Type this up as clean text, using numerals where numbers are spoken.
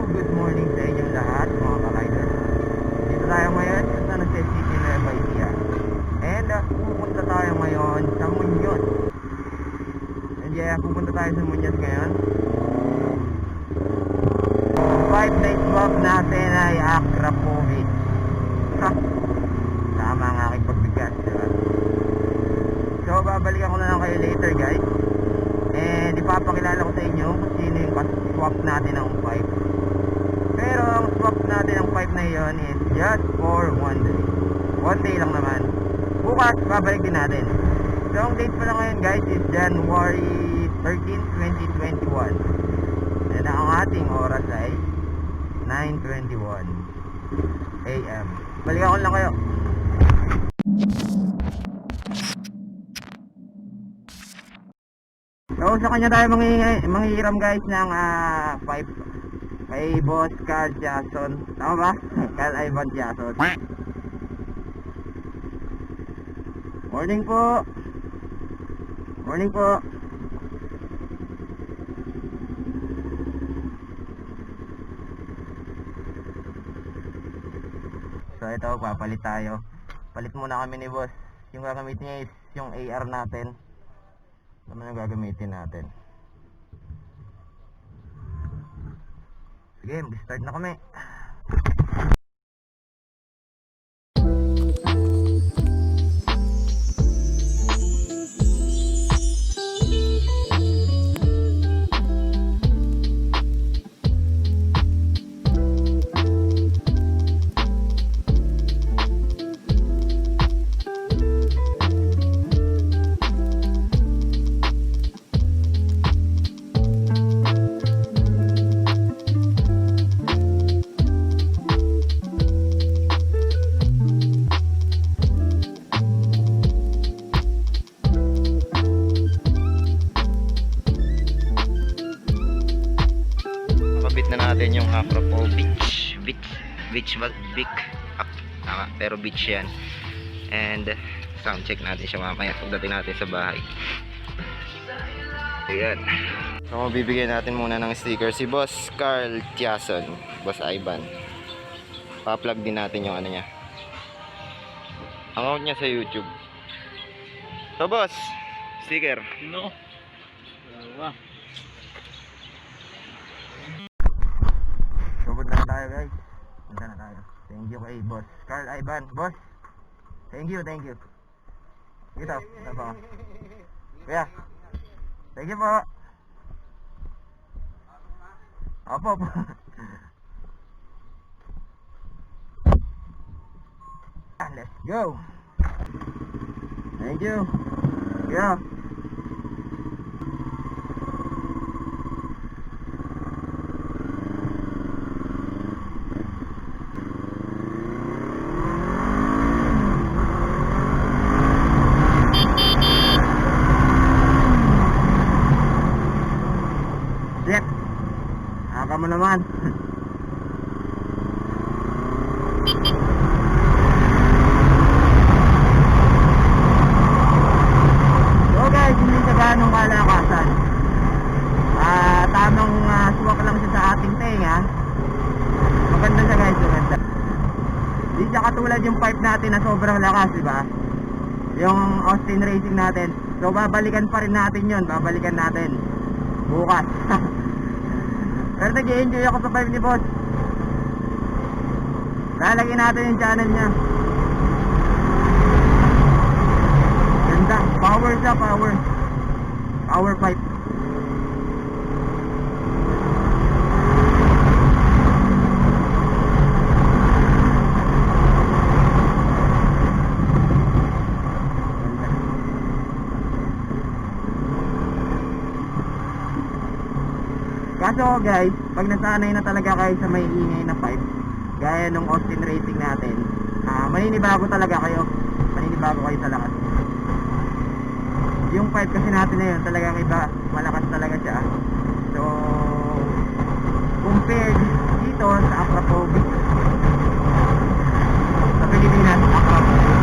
good morning sa inyong lahat mga ka-rider. Dito tayo ngayon sa San Jose City, Nueva Ecija. And pupunta tayo ngayon sa Muñoz. And yeah, pupunta tayo sa Muñoz ngayon. 5 night swap natin ay AKRAPOVIC. Tama ang aking pagbigas, diba? So babalikan ko na lang kayo later guys. And ipapakilala ko sa inyo kung sino yung swap natin ng 5. Pero ang swap natin ng 5 na yun is just for 1 day. 1 day lang naman. Bukas babalik din natin. So ang date pala ngayon guys is January 13, 2021. And ang ating oras ay 9:21 AM. Balikan ko lang kayo. So sa kanya tayo manghihiram guys ng 5 kay Boss Carl Jason. Tama ba? Carl Ivan Jason. Morning po. Morning po. So ito, papalit tayo. Palit muna kami ni Boss. Yung gagamitin niya is yung AR natin. Naman ang gagamitin natin. Sige, mag-start na kami. Na natin yung AKRAPOVIC tama, pero beach yan. And sound check natin siya mamaya pagdating natin sa bahay. Ayan. So bibigyan natin muna ng sticker si Boss Carl Jason, Boss Ivan. Pa-plug din natin yung ano niya, account niya sa YouTube. So boss, sticker no? Subod na tayo guys. Punta na tayo. Thank you kay Boss Carl Ivan. Boss, thank you. Ito pa. Kuya, thank you po. Opo. Let's go. Thank you. Yeah. Mo naman. So guys, hindi siya ganong kalakasan. Tamang swak lang siya sa ating tenga. Maganda siya guys, maganda. Hindi siya katulad yung pipe natin na sobrang lakas, diba? Yung Austin Racing natin. So babalikan pa rin natin yun. Babalikan natin bukas. Pero nag-i-enjoy ako sa vibe ni Boss. Lalagyan natin yung channel niya. Ganda. Power siya, power. Power pipe. Kaso guys, pag nasanay na talaga kayo sa may ingay na pipe, gaya nung Austin Racing natin, maninibago talaga kayo. Maninibago kayo sa lakas. Yung pipe kasi natin na yun, talagang iba, malakas talaga siya. So compared dito sa AKRAPOVIC sa Pilipinas, AKRAPOVIC